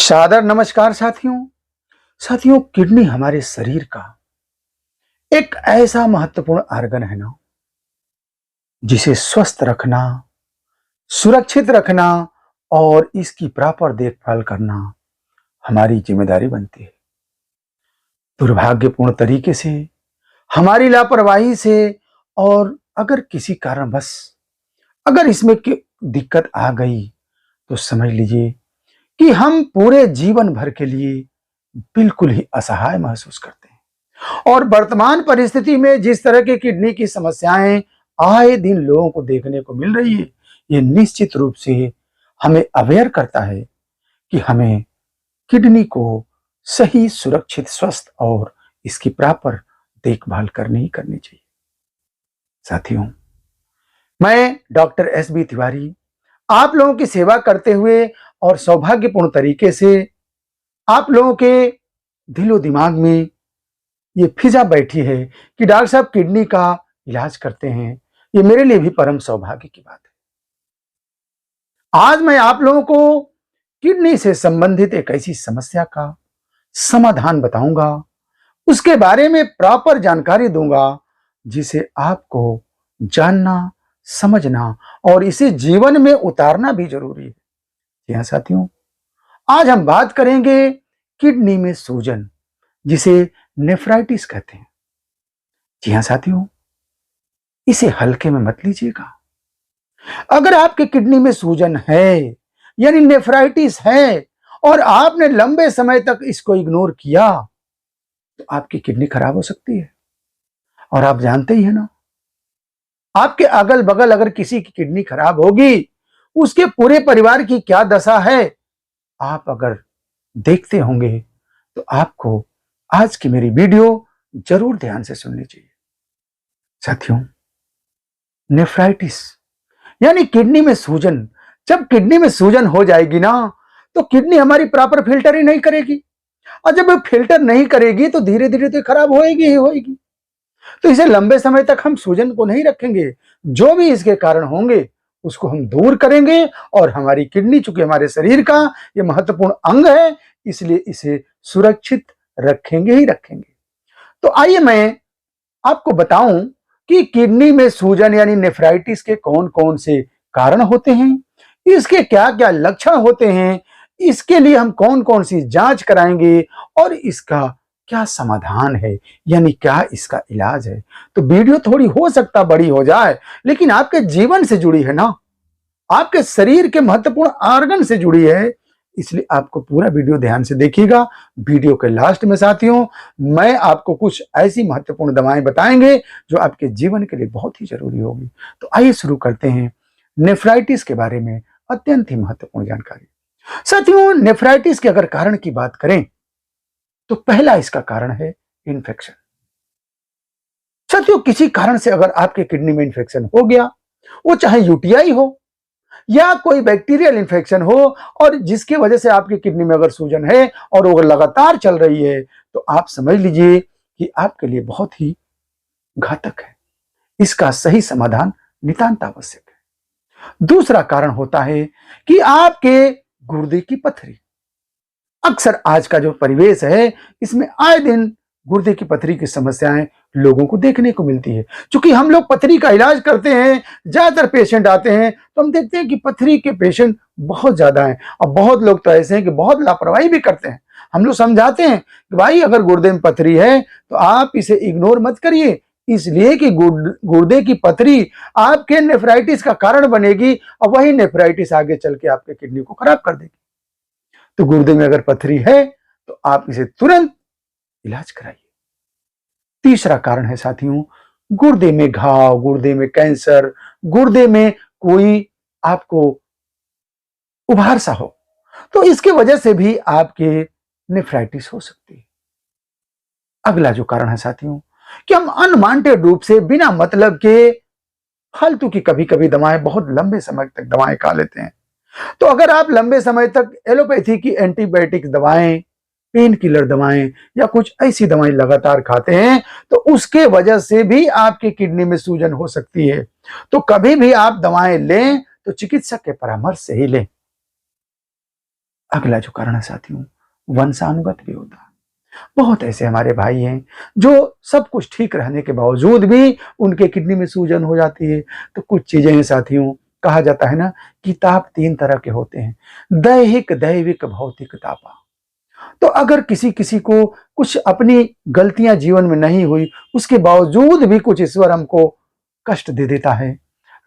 सादर नमस्कार साथियों। साथियों, किडनी हमारे शरीर का एक ऐसा महत्वपूर्ण आर्गन है ना, जिसे स्वस्थ रखना, सुरक्षित रखना और इसकी प्रॉपर देखभाल करना हमारी जिम्मेदारी बनती है। दुर्भाग्यपूर्ण तरीके से, हमारी लापरवाही से और अगर किसी कारणवश अगर इसमें दिक्कत आ गई तो समझ लीजिए कि हम पूरे जीवन भर के लिए बिल्कुल ही असहाय महसूस करते हैं। और वर्तमान परिस्थिति में जिस तरह की किडनी की समस्याएं आए दिन लोगों को देखने को मिल रही है, ये निश्चित रूप से हमें अवेयर करता है कि हमें किडनी को सही, सुरक्षित, स्वस्थ और इसकी प्रॉपर देखभाल करनी ही करनी चाहिए। साथियों, मैं डॉक्टर एस.बी. तिवारी आप लोगों की सेवा करते हुए और सौभाग्यपूर्ण तरीके से आप लोगों के दिलो दिमाग में ये फिजा बैठी है कि डॉक्टर साहब किडनी का इलाज करते हैं। ये मेरे लिए भी परम सौभाग्य की बात है। आज मैं आप लोगों को किडनी से संबंधित एक ऐसी समस्या का समाधान बताऊंगा, उसके बारे में प्रॉपर जानकारी दूंगा, जिसे आपको जानना, समझना और इसे जीवन में उतारना भी जरूरी है। जी हाँ साथियों, आज हम बात करेंगे किडनी में सूजन, जिसे नेफ्राइटिस कहते हैं। जी हाँ साथियों, इसे हल्के में मत लीजिएगा। अगर आपके किडनी में सूजन है, यानी नेफ्राइटिस है, और आपने लंबे समय तक इसको इग्नोर किया, तो आपकी किडनी खराब हो सकती है। और आप जानते ही है ना, आपके अगल बगल अगर किसी की किडनी खराब होगी, उसके पूरे परिवार की क्या दशा है, आप अगर देखते होंगे तो आपको आज की मेरी वीडियो जरूर ध्यान से सुननी चाहिए। साथियों, नेफ्राइटिस यानी किडनी में सूजन, जब किडनी में सूजन हो जाएगी ना, तो किडनी हमारी प्रॉपर फिल्टर ही नहीं करेगी, और जब वो फिल्टर नहीं करेगी तो धीरे धीरे तो खराब होएगी ही होएगी। तो इसे लंबे समय तक हम सूजन को नहीं रखेंगे। जो भी इसके कारण होंगे उसको हम दूर करेंगे, और हमारी किडनी चूंकि हमारे शरीर का ये महत्वपूर्ण अंग है, इसलिए इसे सुरक्षित रखेंगे ही रखेंगे। तो आइए मैं आपको बताऊं कि किडनी में सूजन यानी नेफ्राइटिस के कौन कौन से कारण होते हैं, इसके क्या क्या लक्षण होते हैं, इसके लिए हम कौन कौन सी जांच कराएंगे और इसका क्या समाधान है, यानी क्या इसका इलाज है। तो वीडियो थोड़ी हो सकता बड़ी हो जाए, लेकिन आपके जीवन से जुड़ी है ना, आपके शरीर के महत्वपूर्ण ऑर्गन से जुड़ी है, इसलिए आपको पूरा वीडियो ध्यान से देखिएगा। वीडियो के लास्ट में साथियों, मैं आपको कुछ ऐसी महत्वपूर्ण दवाएं बताएंगे जो आपके जीवन के लिए बहुत ही जरूरी होगी। तो आइए शुरू करते हैं नेफ्राइटिस के बारे में अत्यंत ही महत्वपूर्ण जानकारी। साथियों, नेफ्राइटिस के अगर कारण की बात करें तो पहला इसका कारण है इन्फेक्शन। साथियों, किसी कारण से अगर आपके किडनी में इन्फेक्शन हो गया, वो चाहे यूटीआई हो या कोई बैक्टीरियल इन्फेक्शन हो, और जिसकी वजह से आपकी किडनी में अगर सूजन है और वो लगातार चल रही है, तो आप समझ लीजिए कि आपके लिए बहुत ही घातक है। इसका सही समाधान नितांत आवश्यक है। दूसरा कारण होता है कि आपके गुर्दे की पथरी। अक्सर आज का जो परिवेश है, इसमें आए दिन गुर्दे की पथरी की समस्याएं लोगों को देखने को मिलती है। क्योंकि हम लोग पथरी का इलाज करते हैं, ज्यादातर पेशेंट आते हैं तो हम देखते हैं कि पथरी के पेशेंट बहुत ज्यादा हैं, और बहुत लोग तो ऐसे हैं कि बहुत लापरवाही भी करते हैं। हम लोग समझाते हैं कि भाई अगर गुर्दे में पथरी है तो आप इसे इग्नोर मत करिए, इसलिए कि गुर्दे की पथरी आपके नेफ्राइटिस का कारण बनेगी, और वही नेफ्राइटिस आगे चल के आपके किडनी को खराब कर देगी। तो गुर्दे में अगर पथरी है तो आप इसे तुरंत इलाज कराइए। तीसरा कारण है साथियों, गुर्दे में घाव, गुर्दे में कैंसर, गुर्दे में कोई आपको उभार सा हो, तो इसकी वजह से भी आपके नेफ्राइटिस हो सकती है। अगला जो कारण है साथियों, कि हम अनवांटेड रूप से बिना मतलब के फालतू की कभी कभी दवाएं, बहुत लंबे समय तक दवाएं खा लेते हैं। तो अगर आप लंबे समय तक एलोपैथी की एंटीबायोटिक दवाएं, पेन किलर दवाएं या कुछ ऐसी दवाएं लगातार खाते हैं, तो उसके वजह से भी आपकी किडनी में सूजन हो सकती है। तो कभी भी आप दवाएं लें तो चिकित्सक के परामर्श से ही लें। अगला जो कारण है साथियों, वंशानुगत भी होता है। बहुत ऐसे हमारे भाई हैं जो सब कुछ ठीक रहने के बावजूद भी उनके किडनी में सूजन हो जाती है। तो कुछ चीजें हैं साथियों, कहा जाता है ना कि ताप 3 तरह के होते हैं, दैहिक, दैविक, भौतिक तापा। तो अगर किसी किसी को कुछ अपनी गलतियां जीवन में नहीं हुई, उसके बावजूद भी कुछ ईश्वर हमको कष्ट दे देता है,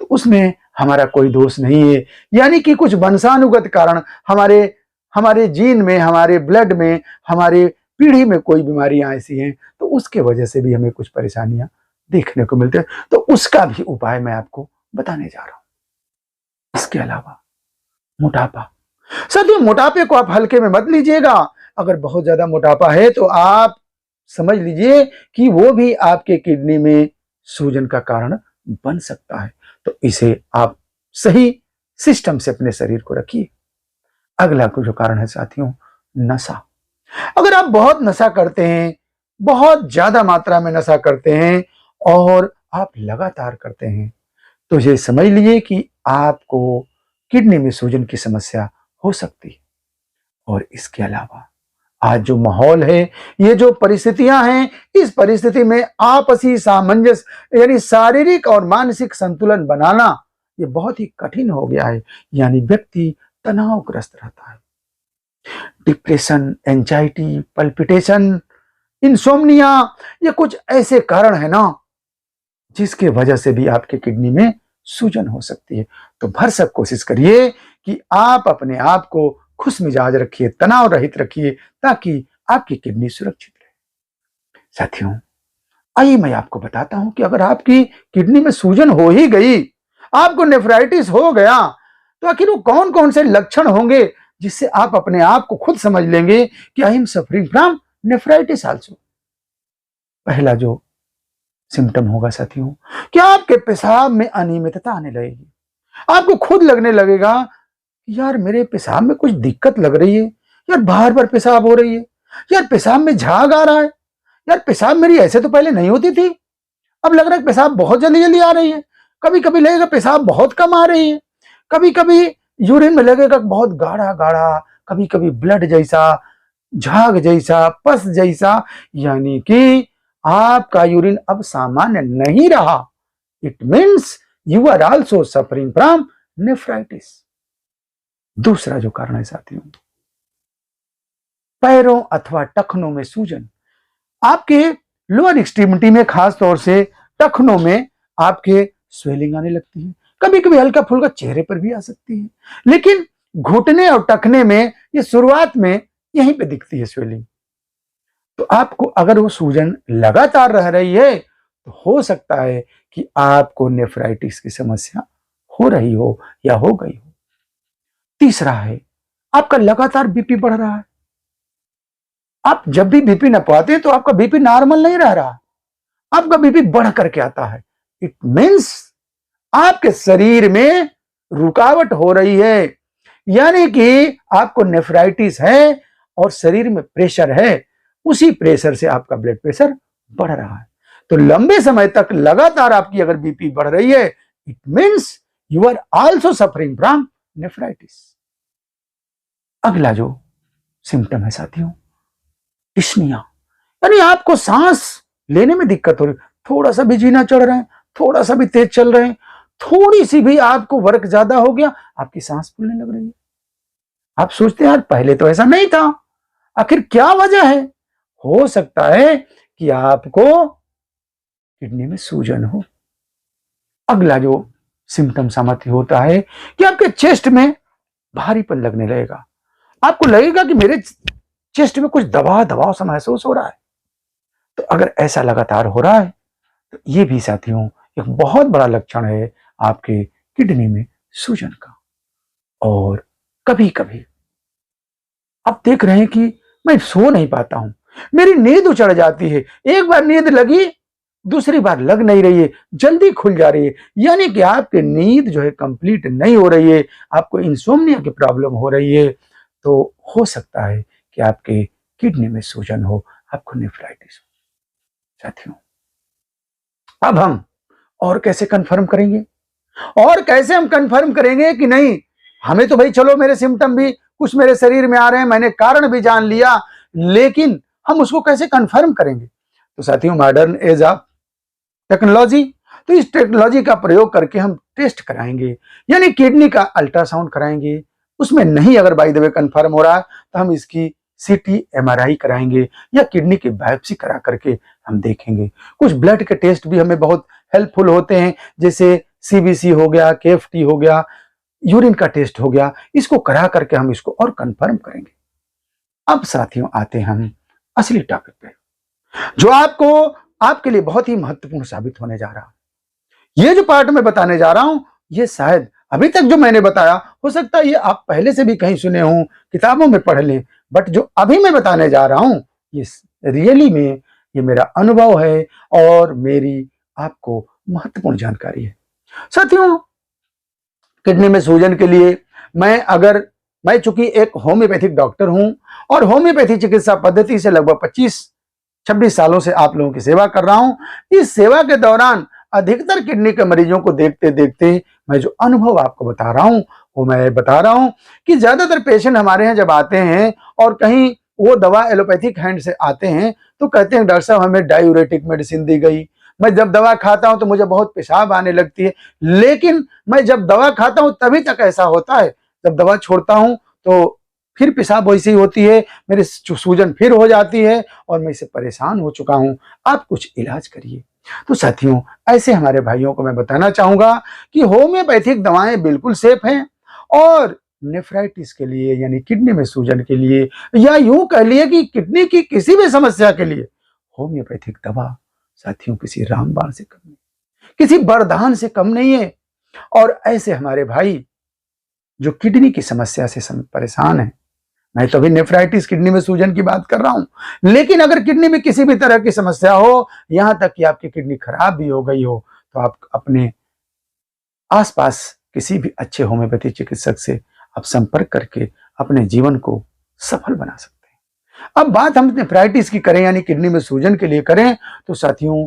तो उसमें हमारा कोई दोष नहीं है। यानी कि कुछ वंशानुगत कारण हमारे हमारे जीन में, हमारे ब्लड में, हमारे पीढ़ी में कोई बीमारियां ऐसी हैं, तो उसके वजह से भी हमें कुछ परेशानियां देखने को मिलते हैं। तो उसका भी उपाय मैं आपको बताने जा रहा हूं। इसके अलावा मोटापा, साथियों मोटापे को आप हल्के में मत लीजिएगा। अगर बहुत ज्यादा मोटापा है तो आप समझ लीजिए कि वो भी आपके किडनी में सूजन का कारण बन सकता है। तो इसे आप सही सिस्टम से अपने शरीर को रखिए। अगला जो कारण है साथियों, नशा। अगर आप बहुत नशा करते हैं, बहुत ज्यादा मात्रा में नशा करते हैं और आप लगातार करते हैं, तो ये समझ लीजिए कि आपको किडनी में सूजन की समस्या हो सकती है। और इसके अलावा आज जो माहौल है, ये जो परिस्थितियां हैं, इस परिस्थिति में आपसी सामंजस्य यानी शारीरिक और मानसिक संतुलन बनाना ये बहुत ही कठिन हो गया है। यानी व्यक्ति तनावग्रस्त रहता है। डिप्रेशन, एंजाइटी, पल्पिटेशन, इंसोम्निया, ये कुछ ऐसे कारण है ना जिसके वजह से भी आपके किडनी में सूजन हो सकती है। तो भरसक कोशिश करिए कि आप अपने आप को खुश मिजाज रखिए, तनाव रहित रखिए, ताकि आपकी किडनी सुरक्षित रहे। साथियों आइए मैं आपको बताता हूं कि अगर आपकी किडनी में सूजन हो ही गई, आपको नेफ्राइटिस हो गया, तो आखिर वो कौन कौन से लक्षण होंगे जिससे आप अपने आप को खुद समझ लेंगे कि I am suffering from nephritis also. पहला जो सिम्टम होगा साथियों, कि आपके पेशाब में अनियमितता आने लगेगी। आपको खुद लगने लगेगा यार मेरे पेशाब में कुछ दिक्कत लग रही है, यार बार बार पेशाब हो रही है, यार पेशाब में झाग आ रहा है, यार पेशाब मेरी ऐसे तो पहले नहीं होती थी, अब लग रहा है पेशाब बहुत जल्दी जल्दी आ रही है। कभी कभी लगेगा पेशाब बहुत कम आ रही है, कभी कभी यूरिन में लगेगा बहुत गाढ़ा गाढ़ा, कभी कभी ब्लड जैसा, झाग जैसा, पस जैसा। यानी कि आपका यूरिन अब सामान्य नहीं रहा। It means you are also suffering from nephritis. दूसरा जो कारण है साथियों, पैरों अथवा टखनों में सूजन। आपके लोअर एक्सट्रीमिटी में, खास तौर से टखनों में आपके स्वेलिंग आने लगती है। कभी कभी हल्का फुल्का चेहरे पर भी आ सकती है, लेकिन घुटने और टखने में ये शुरुआत में यहीं पे दिखती है स्वेलिंग। तो आपको अगर वो सूजन लगातार रह रही है तो हो सकता है कि आपको नेफ्राइटिस की समस्या हो रही हो या हो गई हो। तीसरा है, आपका लगातार बीपी बढ़ रहा है। आप जब भी बीपी नपवाते हैं तो आपका बीपी नॉर्मल नहीं रह रहा, आपका बीपी बढ़ करके आता है। इट मीन्स आपके शरीर में रुकावट हो रही है, यानी कि आपको नेफ्राइटिस है और शरीर में प्रेशर है, उसी प्रेशर से आपका ब्लड प्रेशर बढ़ रहा है। तो लंबे समय तक लगातार आपकी अगर बीपी बढ़ रही है, it means you are also suffering from nephritis. अगला जो सिम्टम है साथियों, डिस्निया, यानी आपको सांस लेने में दिक्कत हो रही, थोड़ा सा भी जीना चढ़ रहे हैं, थोड़ा सा भी तेज चल रहे हैं, थोड़ी सी भी आपको वर्क ज्यादा हो गया, आपकी सांस फूलने लग रही है। आप सोचते हैं यार पहले तो ऐसा नहीं था, आखिर क्या वजह है? हो सकता है कि आपको किडनी में सूजन हो। अगला जो सिम्टम सामर्थ्य होता है कि आपके चेस्ट में भारीपन लगने लगेगा। आपको लगेगा कि मेरे चेस्ट में कुछ दबाव दबाव सा महसूस हो रहा है। तो अगर ऐसा लगातार हो रहा है तो ये भी साथियों एक बहुत बड़ा लक्षण है आपके किडनी में सूजन का। और कभी कभी आप देख रहे हैं कि मैं सो नहीं पाता हूं, मेरी नींद उचड़ जाती है, एक बार नींद लगी दूसरी बार लग नहीं रही है, जल्दी खुल जा रही है। यानी कि आपकी नींद जो है कंप्लीट नहीं हो रही है, आपको इंसोम्निया की प्रॉब्लम हो रही है। तो हो सकता है कि आपके किडनी में सूजन हो, आपको नेफ्राइटिस हो। साथियों अब हम और कैसे कंफर्म करेंगे, और कैसे हम कंफर्म करेंगे कि नहीं, हमें तो भाई चलो मेरे सिम्टम भी कुछ मेरे शरीर में आ रहे हैं, मैंने कारण भी जान लिया, लेकिन हम उसको कैसे कंफर्म करेंगे? तो साथियों, मॉडर्न एज ऑफ टेक्नोलॉजी, तो इस टेक्नोलॉजी का प्रयोग करके हम टेस्ट कराएंगे, यानी किडनी का अल्ट्रासाउंड कराएंगे। उसमें नहीं अगर बाय द वे कंफर्म हो रहा है तो हम इसकी सीटी एमआरआई कराएंगे या किडनी की बायोप्सी करा करके हम देखेंगे। कुछ ब्लड के टेस्ट भी हमें बहुत हेल्पफुल होते हैं, जैसे सीबीसी हो गया, केएफटी हो गया, यूरिन का टेस्ट हो गया, इसको करा करके हम इसको और कंफर्म करेंगे। अब साथियों आते हैं हम असली टॉपिक पे, जो आपके लिए बहुत ही महत्वपूर्ण साबित होने जा रहा है। ये जो पार्ट मैं बताने जा रहा हूं, ये शायद अभी तक जो मैंने बताया, हो सकता है ये आप पहले से भी कहीं सुने हों, किताबों में पढ़ लें, बट जो अभी मैं बताने जा रहा हूं, ये रियली में ये मेरा अनुभव है और मेरी आपको महत्वपूर्ण जानकारी है। साथियों, किडनी में सूजन के लिए मैं चूंकि एक होम्योपैथिक डॉक्टर हूं और होम्योपैथी चिकित्सा पद्धति से लगभग 25-26 सालों से आप लोगों की सेवा कर रहा हूं। इस सेवा के दौरान अधिकतर किडनी के मरीजों को देखते देखते मैं जो अनुभव आपको बता रहा हूं, वो मैं बता रहा हूं कि ज्यादातर पेशेंट हमारे यहाँ जब आते हैं और कहीं वो दवा एलोपैथिक हैंड से आते हैं तो कहते हैं डॉक्टर साहब हमें डायूरेटिक मेडिसिन दी गई, मैं जब दवा खाता हूं तो मुझे बहुत पेशाब आने लगती है, लेकिन मैं जब दवा खाता हूं तभी तक ऐसा होता है, जब दवा छोड़ता हूं तो फिर पेशाब वैसी होती है, मेरी सूजन फिर हो जाती है और मैं इससे परेशान हो चुका हूं, आप कुछ इलाज करिए। तो साथियों, ऐसे हमारे भाइयों को मैं बताना चाहूंगा कि होम्योपैथिक दवाएं बिल्कुल सेफ हैं और नेफ्राइटिस के लिए यानी किडनी में सूजन के लिए, या यूं कह लिए कि किडनी की किसी भी समस्या के लिए होम्योपैथिक दवा साथियों किसी रामबाण से कम नहीं, किसी वरदान से कम नहीं है। और ऐसे हमारे भाई जो किडनी की समस्या से परेशान है, मैं तो अभी नेफ्राइटिस किडनी में सूजन की बात कर रहा हूं, लेकिन अगर किडनी में किसी भी तरह की समस्या हो, यहां तक कि आपकी किडनी खराब भी हो गई हो, तो आप अपने आसपास किसी भी अच्छे होम्योपैथी चिकित्सक से आप संपर्क करके अपने जीवन को सफल बना सकते हैं। अब बात हम नेफ्राइटिस की करें यानी किडनी में सूजन के लिए करें, तो साथियों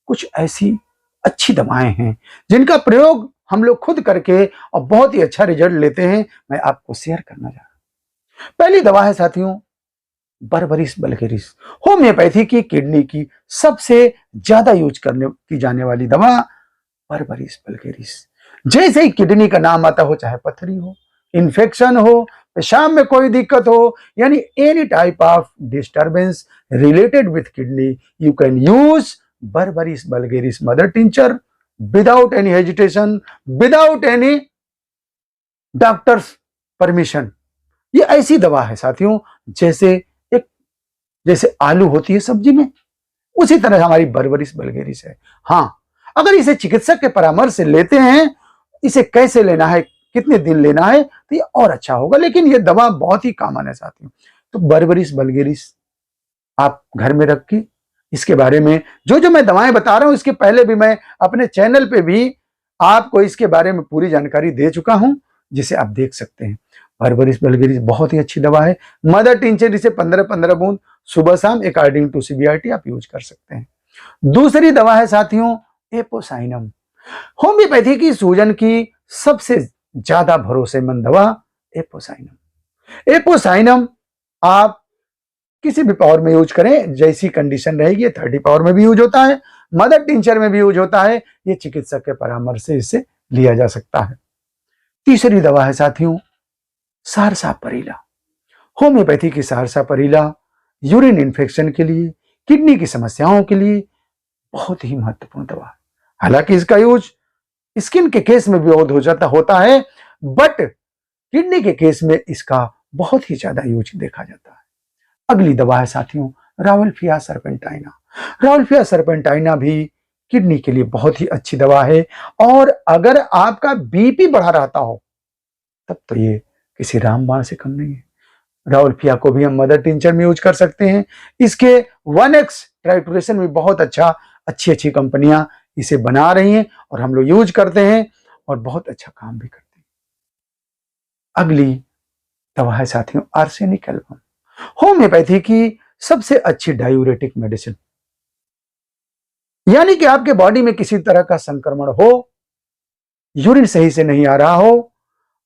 कुछ ऐसी अच्छी दवाएं हैं जिनका प्रयोग हम लोग खुद करके और बहुत ही अच्छा रिजल्ट लेते हैं, मैं आपको शेयर करना चाह रहा हूं। पहली दवा है साथियों बर्बरिस बल्गेरिस, होम्योपैथी की किडनी की सबसे ज्यादा यूज करने की जाने वाली दवा बर्बरिस बल्गेरिस। जैसे ही किडनी का नाम आता हो, चाहे पथरी हो, इन्फेक्शन हो, पेशाब में कोई दिक्कत हो, यानी any type of disturbance related with kidney, you can use berberis vulgaris mother tincture without any hesitation, without any doctor's permission. ये ऐसी दवा है साथियों जैसे आलू होती है सब्जी में, उसी तरह हमारी बर्बरिस बल्गेरिस है। हाँ, अगर इसे चिकित्सक के परामर्श से लेते हैं, इसे कैसे लेना है, कितने दिन लेना है, तो ये और अच्छा होगा, लेकिन ये दवा बहुत ही कॉमन है साथियों। तो बर्बरिस बल्गेरिस आप घर में रख के इसके बारे में जो मैं दवाएं बता रहा हूं, इसके पहले भी मैं अपने चैनल पे भी आपको इसके बारे में पूरी जानकारी दे चुका हूं, जिसे आप देख सकते हैं। बर्बरिस बल्गेरिस बहुत ही अच्छी दवा है। मदर टिंचर इसे 15-15 बूंद सुबह शाम अकॉर्डिंग टू सीबीआरटी आप यूज कर सकते हैं। दूसरी दवा है साथियों एपोसाइनम, होम्योपैथी की सूजन की सबसे ज्यादा भरोसेमंद दवा एपोसाइनम। एपोसाइनम आप किसी भी पावर में यूज करें, जैसी कंडीशन रहेगी, 30 पावर में भी यूज होता है, मदर टिंचर में भी यूज होता है, ये चिकित्सक के परामर्श से इससे लिया जा सकता है। तीसरी दवा है साथियों सारसापरिला, होम्योपैथी की सारसापरिला यूरिन इन्फेक्शन के लिए, किडनी की समस्याओं के लिए बहुत ही महत्वपूर्ण दवा है। हालांकि इसका यूज स्किन के केस में भी बहुत होता है, बट किडनी के केस में इसका बहुत ही ज्यादा यूज देखा जाता है। अगली दवा है साथियों रावल्फिया सर्पेंटाइना। रावल्फिया सर्पेंटाइना भी किडनी के लिए बहुत ही अच्छी दवा है, और अगर आपका बीपी बढ़ा रहता हो तब तो ये किसी रामबाण से कम नहीं है। रावल्फिया को भी हम मदर टिंचर में यूज कर सकते हैं। इसके 1x ट्राइटोरेशन में बहुत अच्छी कंपनियां इसे बना रही हैं और हम लोग यूज करते हैं और बहुत अच्छा काम भी करते हैं। अगली दवा है साथियों आर्सेनिक एल्बम, होम्योपैथी की सबसे अच्छी डायूरेटिक मेडिसिन, यानी कि आपके बॉडी में किसी तरह का संक्रमण हो, यूरिन सही से नहीं आ रहा हो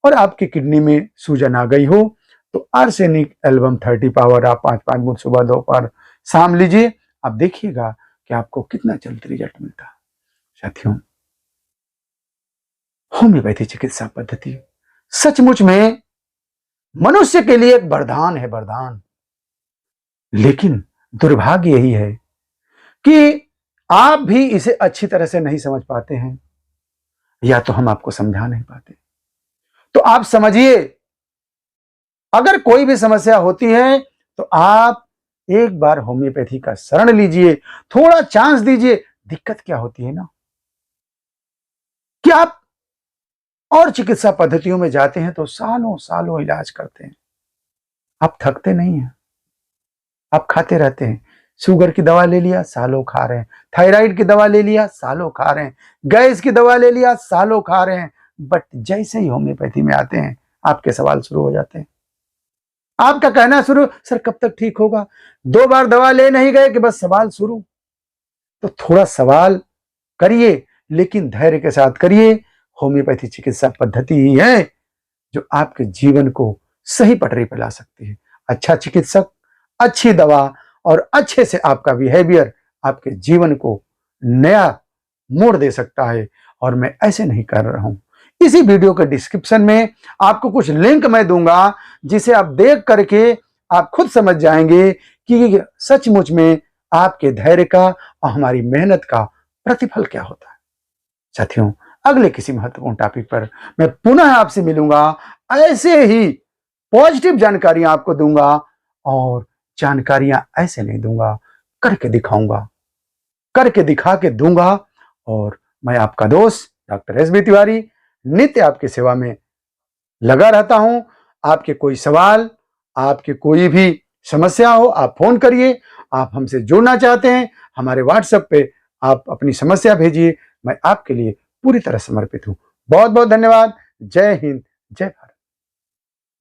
और आपकी किडनी में सूजन आ गई हो, तो आर्सेनिक एल्बम 30 पावर आप 5-5 बूंद सुबह दोपहर शाम लीजिए, आप देखिएगा कि आपको कितना जल्द रिजल्ट मिलता है। साथियों, होम्योपैथी चिकित्सा पद्धति सचमुच में मनुष्य के लिए एक वरदान है, वरदान। लेकिन दुर्भाग्य यही है कि आप भी इसे अच्छी तरह से नहीं समझ पाते हैं, या तो हम आपको समझा नहीं पाते। तो आप समझिए, अगर कोई भी समस्या होती है तो आप एक बार होम्योपैथी का शरण लीजिए, थोड़ा चांस दीजिए। दिक्कत क्या होती है ना, कि आप और चिकित्सा पद्धतियों में जाते हैं तो सालों सालों इलाज करते हैं, आप थकते नहीं हैं, आप खाते रहते हैं। शुगर की दवा ले लिया, सालों खा रहे हैं। थायराइड की दवा ले लिया, सालों खा रहे हैं। गैस की दवा ले लिया, सालों खा रहे हैं। बट जैसे ही होम्योपैथी में आते हैं, आपके सवाल शुरू हो जाते हैं। आपका कहना शुरू, सर कब तक ठीक होगा? 2 बार दवा ले नहीं गए कि बस सवाल शुरू। तो थोड़ा सवाल करिए, लेकिन धैर्य के साथ करिए। होम्योपैथी चिकित्सा पद्धति ही है जो आपके जीवन को सही पटरी पर ला सकती है। अच्छा चिकित्सक, अच्छी दवा और अच्छे से आपका बिहेवियर आपके जीवन को नया मोड़ दे सकता है। और मैं ऐसे नहीं कर रहा हूं। इसी वीडियो के डिस्क्रिप्शन में आपको कुछ लिंक मैं दूंगा, जिसे आप देख करके आप खुद समझ जाएंगे कि सचमुच में आपके धैर्य का और हमारी मेहनत का प्रतिफल क्या होता है। साथियों, अगले किसी महत्वपूर्ण टॉपिक पर मैं पुनः आपसे मिलूंगा। ऐसे ही पॉजिटिव जानकारियां आपको दूंगा, और जानकारियां ऐसे नहीं दूंगा, करके दिखाऊंगा, करके दिखा के दूंगा। और मैं आपका दोस्त डॉक्टर एस बी तिवारी नित्य आपकी सेवा में लगा रहता हूं। आपके कोई सवाल, आपके कोई भी समस्या हो, आप फोन करिए। आप हमसे जुड़ना चाहते हैं, हमारे व्हाट्सएप पे आप अपनी समस्या भेजिए। मैं आपके लिए पूरी तरह समर्पित हूं। बहुत बहुत धन्यवाद। जय हिंद, जय भारत।